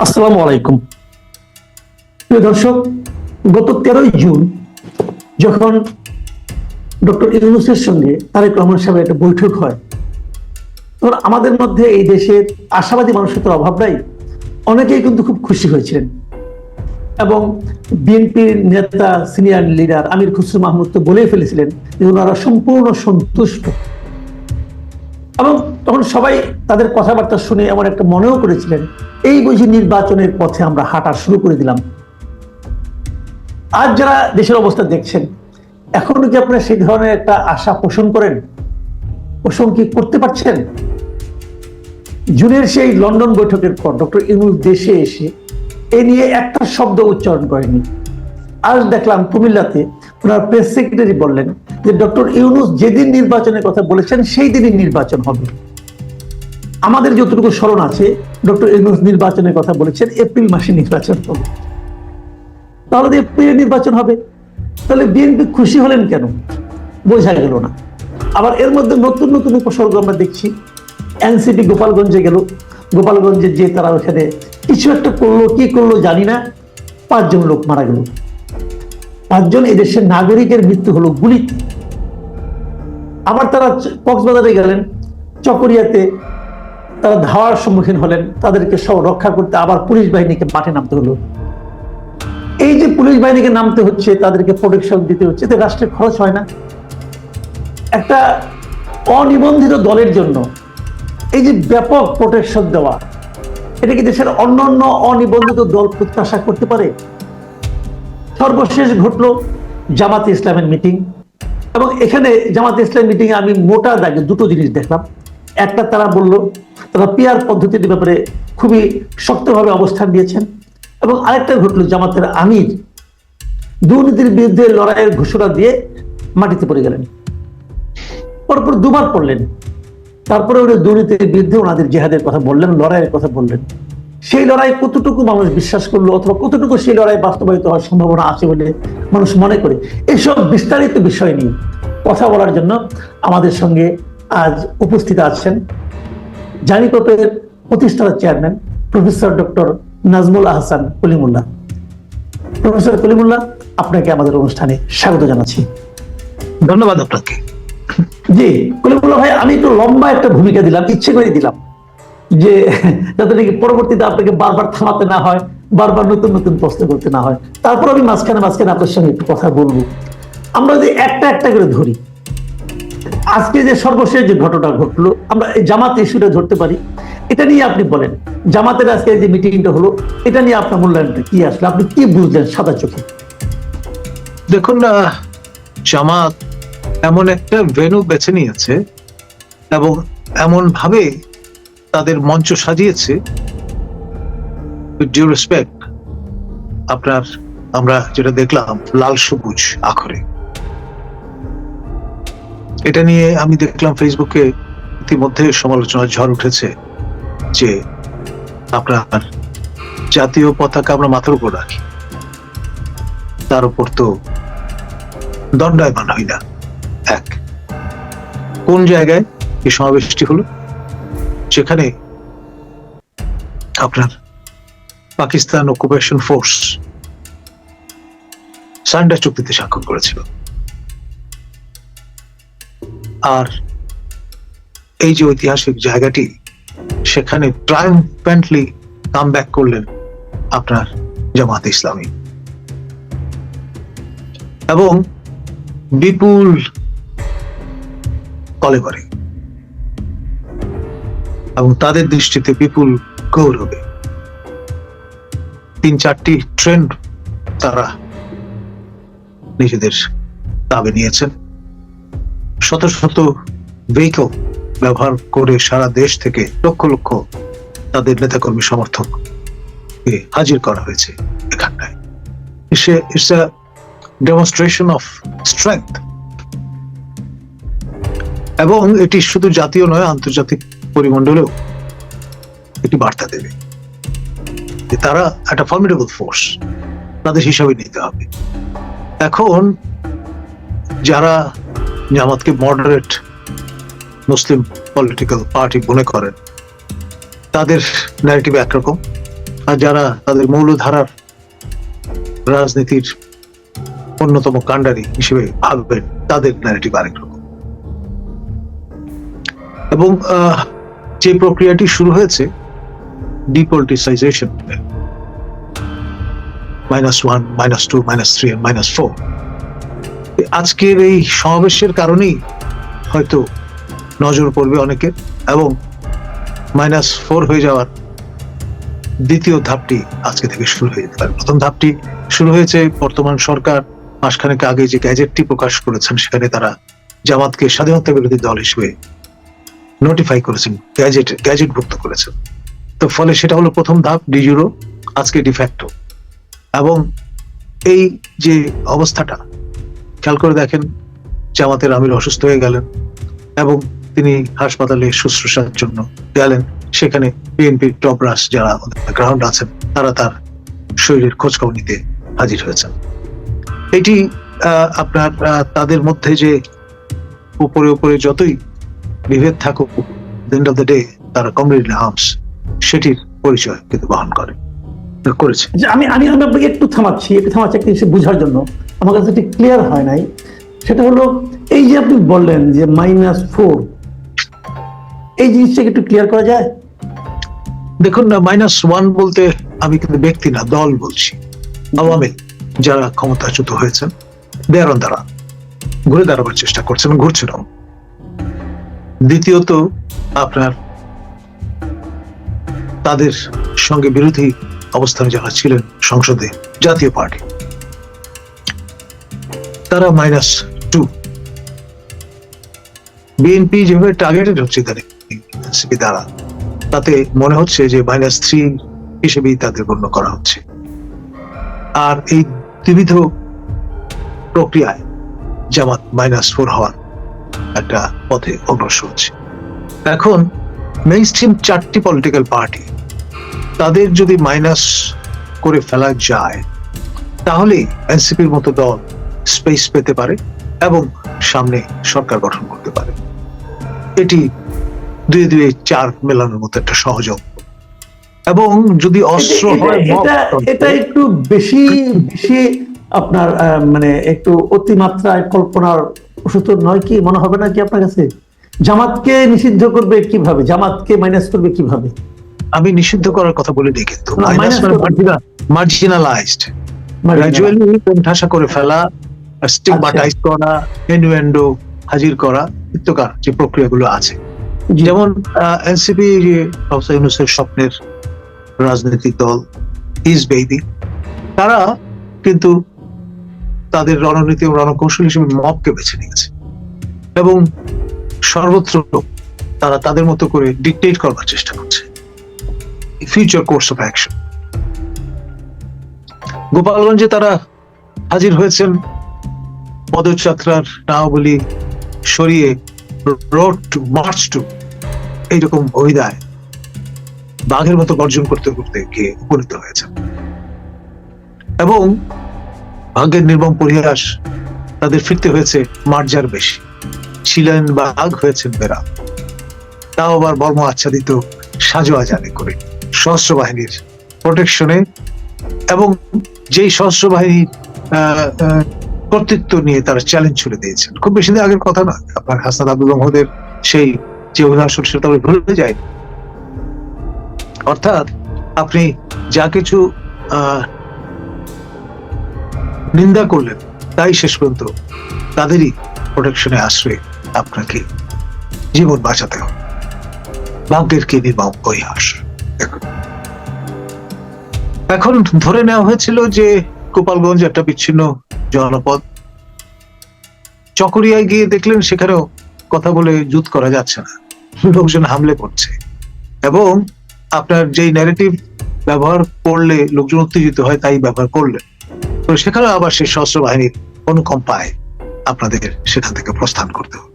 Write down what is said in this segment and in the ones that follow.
আসসালামু আলাইকুম। প্রিয় দর্শক, গত 13ই জুন যখন ডক্টর ইউনূসের সঙ্গে তারেক রহমান সাহেবের একটা বৈঠক হয়, তখন আমাদের মধ্যে এই দেশের আশাবাদী মানুষের তো অভাব নাই, অনেকেই কিন্তু খুব খুশি হয়েছিলেন। এবং বিএনপির নেতা সিনিয়র লিডার আমির খসরু মাহমুদ তো বলেই ফেলেছিলেন যে ওনারা সম্পূর্ণ সন্তুষ্ট। এবং তখন সবাই তাদের কথাবার্তা শুনে এমন একটা মনেও করেছিলেন, এই বুঝি নির্বাচনের পথে আমরা হাঁটা শুরু করে দিলাম। আজ যারা দেশের অবস্থা দেখছেন, এখনো কি আপনারা সেই ধরনের একটা আশা পোষণ করেন? পোষণ কি করতে পারছেন? জুনের সেই লন্ডন বৈঠকের পর ডক্টর ইউনূস দেশে এসে এ নিয়ে একটা শব্দ উচ্চারণ করেনি। আজ দেখলাম কুমিল্লাতে ওনার প্রেস সেক্রেটারি বললেন যে ডক্টর ইউনূস যেদিন নির্বাচনের কথা বলেছেন সেই দিনই নির্বাচন হবে। আমাদের যতটুকু স্মরণ আছে, ডক্টর ইউনূস নির্বাচনের কথা বলেছেন এপ্রিল মাসে নির্বাচন হবে। তাহলে এপ্রিলে নির্বাচন হবে, তাহলে বিএনপি খুশি হলেন কেন? বোঝা গেল না। আবার এর মধ্যে নতুন নতুন উপসর্গ আমরা দেখছি। এনসিপি গোপালগঞ্জে গেল, গোপালগঞ্জে যে তারা ওখানে কিছু একটা করলো, কি করলো জানি না, 5 জন লোক মারা গেল। 5 জন এদেশের নাগরিকের মৃত্যু হলো গুলিতে। আবার তারা কক্সবাজারে গেলেন, চকরিয়াতে তারা ধাওয়ার সম্মুখীন হলেন, তাদেরকে সব রক্ষা করতে আবার পুলিশ বাহিনীকে মাঠে নামতে হলো। এই যে পুলিশ বাহিনীকে নামতে হচ্ছে, তাদেরকে প্রোটেকশন দিতে হচ্ছে, এতে রাষ্ট্রের খরচ হয় না? একটা অনিবন্ধিত দলের জন্য এই যে ব্যাপক প্রোটেকশন দেওয়া, এটা কি দেশের অন্যান্য অনিবন্ধিত দল প্রত্যাশা করতে পারে? সর্বশেষ ঘটলো জামাতে ইসলামের মিটিং। এবং এখানে জামাতে ইসলাম মিটিং এ আমি মোটা দাগে দুটো জিনিস দেখলাম। একটা, তারা বলল তারা পিয়ার পদ্ধতির ব্যাপারে খুবই শক্তভাবে অবস্থান নিয়েছেন। এবং আরেকটা ঘটলো, জামাতের আমির দুর্নীতির বিরুদ্ধে লড়াইয়ের ঘোষণা দিয়ে মাটিতে পড়ে গেলেন। পরপর দুবার পড়লেন। তারপরে উনি দুর্নীতির বিরুদ্ধে ওনাদের জেহাদের কথা বললেন, লড়াইয়ের কথা বললেন। সেই লড়াই কতটুকু মানুষ বিশ্বাস করলো, অথবা কতটুকু সেই লড়াই বাস্তবায়িত হওয়ার সম্ভাবনা আছে বলে মানুষ মনে করে, এসব বিস্তারিত বিষয় নিয়ে কথা বলার জন্য আমাদের সঙ্গে আজ উপস্থিত আছেন জারিকপের প্রতিষ্ঠাতা chairman professor doctor Nazmul Ahsan Kalimullah. Professor Kalimullah, আপনাকে আমাদের অনুষ্ঠানে স্বাগত জানাচ্ছি। ধন্যবাদ আপনাকে। জি কলিমুল্লাহ ভাই, আমি একটু লম্বা একটা ভূমিকা দিলাম, ইচ্ছে করে দিলাম, যে যাতে নাকি পরবর্তীতে আপনাকে বারবার থামাতে না হয়, বারবার নতুন নতুন প্রশ্ন করতে না হয়। তারপর আমি মাঝখানে মাঝখানে আপনার সঙ্গে একটু কথা বলবো। আমরা যদি একটা একটা করে ধরি, আজকে যে সর্বশেষ যে ঘটনা ঘটলো, আমরা এই জামাত ইস্যুটা ধরতে পারি। এটা নিয়ে আপনি বলেন, জামাতের আজকে যে মিটিংটা হলো, এটা নিয়ে আপনার মূল্যায়নটা কি আসলে, আপনি কি বুঝলেন সাদা চোখে? দেখুন, জামাত এমন একটা ভেন্যু বেছে নিয়েছে এবং এমন ভাবে তাদের মঞ্চ সাজিয়েছে, ডিউ রেসপেক্ট, আপনার আমরা যেটা দেখলাম লাল সবুজ আখরে, এটা নিয়ে আমি দেখলাম ফেসবুকে ইতিমধ্যে সমালোচনার ঝড় উঠেছে যে আপনার জাতীয় পতাকা আমরা মাথার উপর রাখি, তার উপর তো দণ্ডায়মান হই না। এক, কোন জায়গায় এই সমাবেশটি হলো? যেখানে আপনার পাকিস্তান অকুপেশন ফোর্স সারেন্ডার চুক্তিতে স্বাক্ষর করেছিল। আর এই যে ঐতিহাসিক জায়গাটি, সেখানে ট্রায়াম্ফেন্টলি কাম ব্যাক করলেন আপনার জামাত ইসলামী এবং বিপুল কলেবরে এবং তাদের দৃষ্টিতে বিপুল গৌরবে 3-4টি ট্রেন্ড তারা নিজেদের দাবি নিয়েছেন। শত শত ভেহিকল ব্যবহার করে সারা দেশ থেকে লক্ষ লক্ষ তাদের নেতাকর্মী সমর্থক হাজির করা হয়েছে এখানটায়। It's a demonstration of strength এবং এটি শুধু জাতীয় নয়, আন্তর্জাতিক পরিমণ্ডলেও একটি বার্তা দেবে যে তারা একটা ফর্মিডেবল ফোর্স, তাদের হিসাবে নিতে হবে। এখন যারা জামাতকে মডারেট মুসলিম পলিটিক্যাল পার্টি মনে করেন, তাদের ন্যারেটিভ একরকম, আর যারা তাদের মৌলধারার রাজনীতির অন্যতম কাণ্ডারি হিসেবে ভাববেন তাদের ন্যারেটিভ আরেক রকম। এবং যে প্রক্রিয়াটি শুরু হয়েছে ডিপলিটিসাইজেশন, -1, -2, -3 and -4, আজকের এই সমাবেশের কারণেই হয়তো নজর পড়বে অনেকের, এবং -4 হয়ে যাওয়ার দ্বিতীয় ধাপটি আজকে থেকে শুরু হয়ে যেতে পারে। প্রথম ধাপটি শুরু হয়েছে বর্তমান সরকার মাসখানেক আগে যে গ্যাজেটটি প্রকাশ করেছেন, সেখানে তারা জামাতকে স্বাধীনতা বিরোধী দল হিসেবে নোটিফাই করেছেন, গ্যাজেটভুক্ত করেছেন। তো ফলে সেটা হলো প্রথম ধাপ, ডিজুরো, আজকে ডিফ্যাক্টো। এবং এই যে অবস্থাটা খেয়াল করে দেখেন, জামাতের আমির অসুস্থ হয়ে গেলেন এবং তিনি হাসপাতালে শুশ্রূষার জন্য গেলেন। সেখানে বিএনপির টপ রাস যারা গ্রাউন্ড আছেন তারা তার শরীরের খোঁজখবর নিতে হাজির হয়েছেন। এটি আপনার তাদের মধ্যে যে উপরে উপরে যতই বিভেদ থাকুক, এন্ড অফ দ্য ডে তারা কমিউনিটি আর্মস, সেটির পরিচয় কিন্তু বহন করেছে। আমি আপনাকে একটু থামাচ্ছি একটা জিনিস বোঝার জন্য, আমার কাছে ঠিক ক্লিয়ার হয় নাই। সেটা হলো এই যে আপনি বললেন যে -4, এই জিনিসটাকে একটু ক্লিয়ার করা যায়? দেখুন না, -1 বলতে আমি কিন্তু ব্যক্তি না, দল বলছি। আওয়ামী যারা ক্ষমতাচ্যুত হয়েছেন, দেয়ারন দ্বারা ঘুরে দাঁড়াবার চেষ্টা করছেন, ঘুরছেন। দ্বিতীয়ত আপনার তাদের সঙ্গে বিরোধী অবস্থানে যারা ছিলেন সংসদে, জাতীয় পার্টি, তারা -2। বিএনপি যেভাবে টার্গেটেড হচ্ছে এনসিপি দ্বারা, তাতে মনে হচ্ছে যে -3 হিসেবেই তাদের গণ্য করা হচ্ছে। আর এই দ্বিবিধ প্রক্রিয়ায় জামাত -4 হওয়ার একটা পথে অগ্রসর হচ্ছে। এখন মেইনস্ট্রিম 4টি পলিটিক্যাল পার্টি, তাদের যদি মাইনাস করে ফেলা যায়, তাহলে এনসিপির মতো দল স্পেস পেতে পারে এবং সামনে সরকার গঠন করতে পারে। এটি 2-2-4 মেলানোর মতো একটা সহজ অঙ্ক। এবং যদি অস্ত্র হয়, এটা একটু বেশি আপনার মানে একটু অতিমাত্রায় কল্পনার ওষুধ নয় কি? মনে হবে না কি আপনার কাছে? জামাতকে নিষিদ্ধ করবে কিভাবে? জামাতকে মাইনাস করবে কিভাবে? আমি নিষিদ্ধ করার কথা বলিনি, কিন্তু মার্জিনালাইজড, গ্র্যাজুয়ালি কোণঠাসা করে ফেলা, স্টিগমাটাইজ করা, ইনুয়েন্ডো হাজির করা, ইত্যাকার যে প্রক্রিয়াগুলো আছে। যেমন এনসিপি, প্রফেসর ইউনূসের স্বপ্নের রাজনৈতিক দল, হিজ বেবি, তারা কিন্তু তাদের রণনীতি ও রণকৌশল হিসেবে মবকে বেছে নিয়েছে এবং সর্বত্র তারা তাদের মতো করে ডিকটেট করবার চেষ্টা করছে ফিউচার কোর্স অফ অ্যাকশন। গোপালগঞ্জে তারা হাজির হয়েছেন পদযাত্রার নামাবলী সরিয়ে রোড টু মার্চ টু এইরকম অভিধায় বাঘের মতো গর্জন করতে করতে গিয়ে উপনীত হয়েছেন। এবং ভাগ্যের নির্মম পরিহাস, তাদের ফিরতে হয়েছে মার্জার বেশি। ছিলেন বাঘ, হয়েছেন বেড়া, তাও আবার বর্ম আচ্ছাদিত সাজোয়া জানে করে সশস্ত্র বাহিনীর প্রোটেকশনে। এবং যেই সশস্ত্র বাহিনীর কর্তৃত্ব নিয়ে তারা চ্যালেঞ্জ ছুড়ে দিয়েছেন। খুব বেশি দিন আগের কথা নয়, আপনার হাসান আব্দুল মাহমুদের সেই যে অভিভাষণ, সেটা ভুলে যায়। অর্থাৎ আপনি যা কিছু নিন্দা করলেন, তাই শেষ পর্যন্ত তাদেরই প্রোটেকশনে আশ্রয়ে আপনাকে জীবন বাঁচাতে হবে। ভাগ্যের কি নির্মম পরিহাস। এখন ধরে নেওয়া হয়েছিল যে গোপালগঞ্জ একটা বিচ্ছিন্ন জনপদ। চকরিয়ায় গিয়ে দেখলেন সেখানেও কথা বলে জুত করা যাচ্ছে না, লোকজন হামলে পড়ছে। এবং আপনার যেই ন্যারেটিভ ব্যবহার করলে লোকজন উত্তেজিত হয়, তাই ব্যবহার করলেন। তো সেখানে আবার সেই সশস্ত্র বাহিনীর অনুকম্পায় আপনাদের সেখান থেকে প্রস্থান করতে হবে।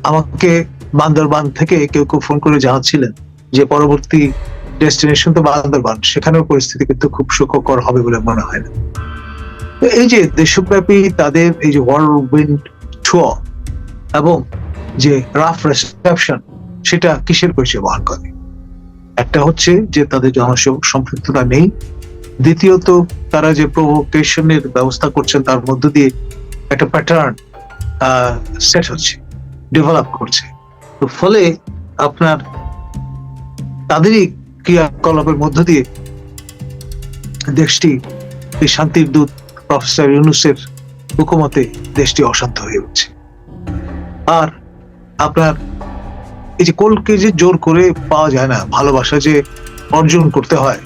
আমাকে বান্দরবান থেকে কেউ ফোন করে জানাচ্ছিলেন যে পরবর্তী ডেস্টিনেশন তো বান্দরবান, সেখানেও পরিস্থিতি কিন্তু খুব সুখকর হবে বলে মনে হয় না। এই যে দেশব্যাপী তাদের এই যে whirlwind tour এবং যে রাফ রিসেপশন, সেটা কিসের পরিচয় বহন করে? একটা হচ্ছে যে তাদের জনসেবক সম্পৃক্ততা নেই, দ্বিতীয়ত তারা যে প্রভোকেশনের ব্যবস্থা করছেন তার মধ্য দিয়ে একটা প্যাটার্ন সেট হচ্ছে, ডেভেলপ করছে। তো ফলে আপনার তাদেরই ক্রিয়াকলাপের মধ্য দিয়ে দেশটি এই শান্তির দূত প্রফেসর ইউনূসের হুকুমতে দেশটি অশান্ত হয়ে উঠছে। আর আপনার এই যে কোলকে যে জোর করে পাওয়া যায় না, ভালোবাসা যে অর্জন করতে হয়,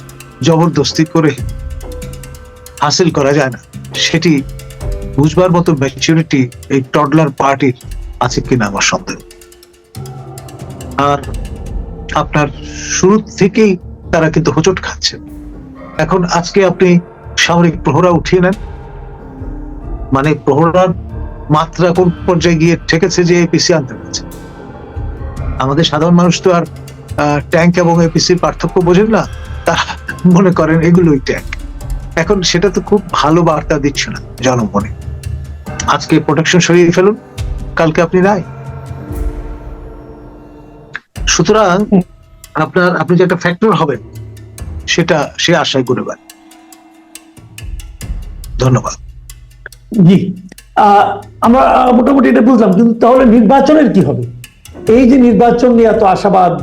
জবরদস্তি করে হাসিল করা যায় না, সেটি বুঝবার মতো ম্যাচুরিটি এই টডলার পার্টির আছে কিনা আমার সন্দেহ। আর আপনার শুরু থেকেই তারা কিন্তু হোঁচট খাচ্ছে। এখন আজকে আপনি সামরিক প্রহরা উঠিয়ে নেন, মানে প্রহরার মাত্রা কোন পর্যায়ে গিয়ে ঠেকেছে যে এপিসি আনতে হয়েছে। আমাদের সাধারণ মানুষ তো আর ট্যাঙ্ক এবং এপিসির পার্থক্য বোঝেন না, তারা মনে করেন এগুলোই ট্যাঙ্ক। এখন সেটা তো খুব ভালো বার্তা দিচ্ছে না জনমনে। আজকে প্রোটেকশন সরিয়ে ফেলুন, কালকে আপনি নাই। সুতরাং আপনি যে একটা ফ্যাক্টর হবেন সেটা সে আশায় করে পারেন। ধন্যবাদ। জি, আমরা মোটামুটি এটা বুঝলাম, কিন্তু তাহলে নির্বাচনের কি হবে? এই যে নির্বাচন নিয়ে এত আশাবাদ,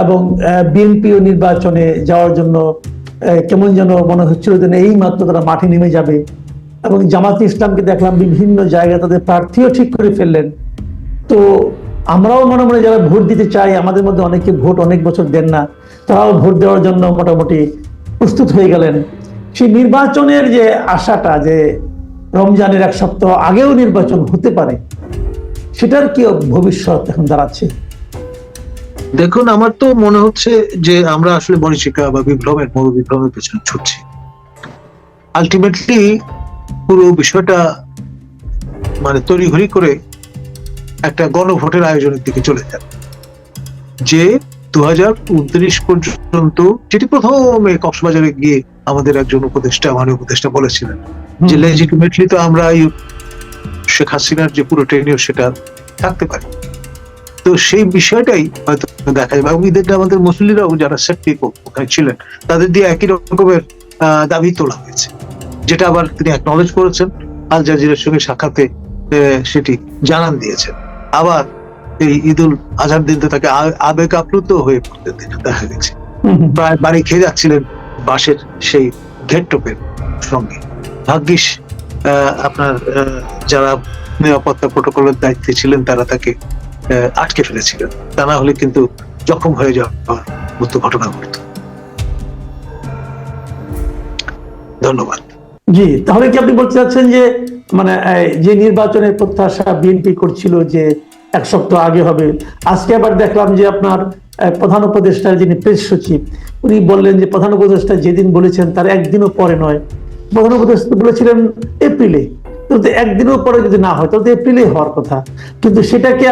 এবং বিএনপিও নির্বাচনে যাওয়ার জন্য কেমন যেন মনে হচ্ছিল যে এই মাত্র তারা মাঠে নেমে যাবে, এবং জামাত ইসলামকে দেখলাম বিভিন্ন জায়গায় তাদের প্রার্থীও ঠিক করে ফেললেন। তো আমরাও মনে মনে যারা ভোট দিতে চাই, আমাদের মধ্যে অনেকে ভোট অনেক বছর দেন না, তারাও ভোট দেওয়ার জন্য মোটামুটি প্রস্তুত হয়ে গেলেন। সেই নির্বাচনের যে আশাটা, যে রমজানের এক সপ্তাহ আগেও নির্বাচন হতে পারে, সেটার কি ভবিষ্যৎ এখন দাঁড়াচ্ছে? দেখুন, আমার তো মনে হচ্ছে যে আমরা আসলে মরীচিকা বা বিভ্রমের বিভ্রমের পেছনে ছুটছি। আলটিমেটলি পুরো বিষয়টা মানে তড়িঘড়ি করে একটা গণভোটের আয়োজনের দিকে চলে যাবে, যে 2029 পর্যন্ত, যেটি প্রথমে কক্সবাজারে গিয়ে আমাদের একজন মাননীয় উপদেষ্টা বলেছিলেন যে লেজিটিমেটলি তো আমরা শেখ হাসিনার যে পুরো টেনিওর সেটা থাকতে পারি। তো সেই বিষয়টাই হয়তো দেখা যাবে, এবং ঈদের আমাদের মুসলিমরাও যারা সেট পিপল ওখানে ছিলেন তাদের দিয়ে একই রকমের দাবি তোলা হয়েছে, যেটা আবার তিনি অ্যাকনলেজ করেছেন, আল জাজিরার সঙ্গে সাক্ষাতে সেটি জানান দিয়েছেন। আবার এই ঈদুল আজহার দিন তো তাকে আবেগ আপ্লুত হয়ে পড়তে দেখা গেছে, প্রায় বাড়ি খেয়ে যাচ্ছিলেন বাঁশের সেই ঘেরটোপের সঙ্গে। ভাগ্যিস আপনার যারা নিরাপত্তা প্রোটোকলের দায়িত্বে ছিলেন তারা তাকে আটকে ফেলেছিলেন, তা না হলে কিন্তু জখম হয়ে যাওয়ার মতো ঘটনা ঘটত। ধন্যবাদ। জি, তাহলে কি আপনি বলতে চাচ্ছেন যে মানে যে নির্বাচনের প্রত্যাশা বিএনপি করছিল যে এক সপ্তাহ আগে হবে, আজকে আবার দেখলাম যে আপনার প্রধান উপদেষ্টার যিনি প্রেস সচিব, উনি বললেন যে প্রধান উপদেষ্টা যেদিন বলেছেন তার একদিনও পরে নয়, প্রধান উপদেষ্টা বলেছিলেন এপ্রিলে, কিন্তু একদিনও পরে যদি না হয় তাহলে এপ্রিলে হওয়ার কথা, কিন্তু সেটাকে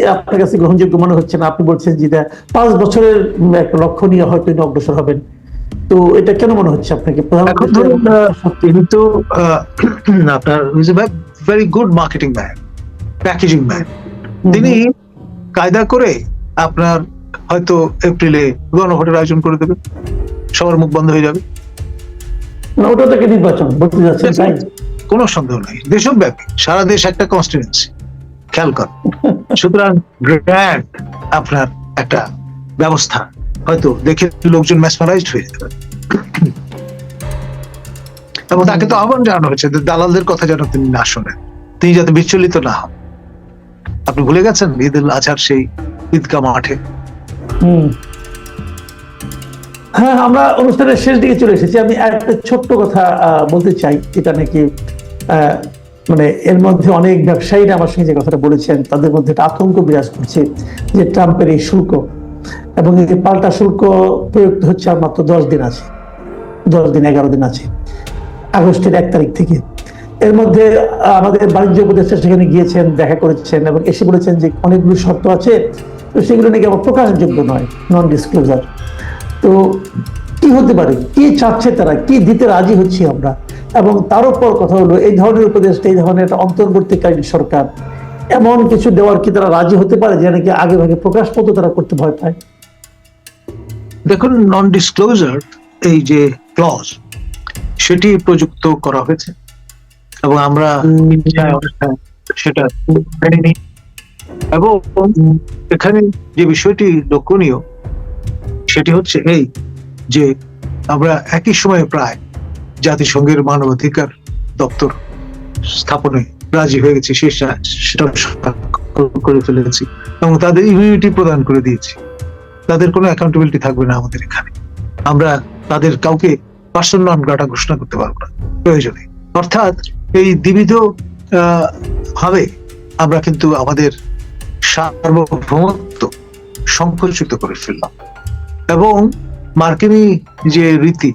আপনার কাছে গ্রহণযোগ্য মনে হচ্ছে না। আপনি বলছেন যে 5 বছরের একটা লক্ষ্য নিয়ে হয়তো অগ্রসর হবেন। তো এটা কেন মনে হচ্ছে আপনাকে? এখন ধরুন তিনি তো আপনার very good marketing man, packaging man. তিনি কায়দা করে আপনার হয়তো এপ্রিলে গণভোটের আয়োজন করে দেবেন, সবার মুখ বন্ধ হয়ে যাবে। ওটা থেকে নির্বাচন বলতে যাচ্ছেন, তাই? কোনো সন্দেহ নাই, দেশব্যাপী সারা দেশ একটা কনস্টিটুয়েন্সি, খেয়াল করেন। সুতরাং গ্র্যান্ড আপনার একটা ব্যবস্থা হয়তো দেখে লোকজন ম্যাসমারাইজড হয়ে যেতে পারে, এবং তাকে তো আহ্বান জানানো হয়েছে দালালদের কথা যেন তিনি না শোনেন, তিনি যাতে বিচলিত না হন। আপনি ভুলে গেছেন ঈদুল আজহার সেই ঈদগাহ মাঠে? হ্যাঁ, আমরা অনুষ্ঠানের শেষ দিকে চলে এসেছি। আমি একটা ছোট্ট কথা বলতে চাই, যেটা নাকি মানে এর মধ্যে অনেক ব্যবসায়ীরা আমার সঙ্গে যে কথাটা বলেছেন, তাদের মধ্যে একটা আতঙ্ক বিরাজ করছে যে ট্রাম্পের এই শুল্ক, এবং এই পাল্টা শুল্ক প্রয়োগ হচ্ছে আর মাত্র 10 দিন আছে, 11 দিন আছে, আগস্টের 1 তারিখ থেকে। এর মধ্যে আমাদের বাণিজ্য উপদেষ্টা সেখানে গিয়েছেন, দেখা করেছেন, এবং এসে বলেছেন যে অনেকগুলো শর্ত আছে, তো সেগুলো নাকি আমার প্রকাশযোগ্য নয়, নন ডিসক্লোজার। তো কি হতে পারে, কি চাচ্ছে তারা, কি দিতে রাজি হচ্ছি আমরা? এবং তার উপর কথা হলো, এই ধরনের উপদেষ্টা, এই ধরনের একটা অন্তর্বর্তীকালীন সরকার এমন কিছু দেওয়ার কি তারা রাজি হতে পারে যে নাকি আগে ভাগে প্রকাশ পত্র তারা করতে ভয় পায়? দেখুন, নন ডিসক্লোজার এই যে ক্লজ, সেটি প্রযুক্ত করা হয়েছে এবং আমরা সেটা মেনে নিই। এবং এখানে যে বিষয়টি লক্ষণীয় সেটি হচ্ছে এই যে আমরা একই সময়ে প্রায় জাতিসংঘের মানবাধিকার দপ্তর স্থাপনে রাজি হয়ে গেছি, সেটা করে ফেলেছি এবং তাদের ইমিউনিটি প্রদান করে দিয়েছি। তাদের কোনো অ্যাকাউন্টেবিলিটি থাকবে না আমাদের এখানে। আমরা তাদের কাউকে পার্সন নন গ্রাটা ঘোষণা করতে পারবো না প্রয়োজনে। অর্থাৎ এই দ্বিবিধ ভাবে আমরা কিন্তু আমাদের সার্বভৌমত্ব সংকুচিত করে ফেললাম। এবং মার্কিনী যে রীতি,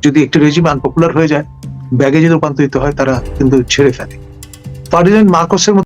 যদি একটি রেজিম আনপপুলার হয়ে যায়, ব্যাগে যদি রূপান্তরিত হয়, তারা কিন্তু ছেড়ে ফেলে। ফার্ডিনান্ড মার্কোসের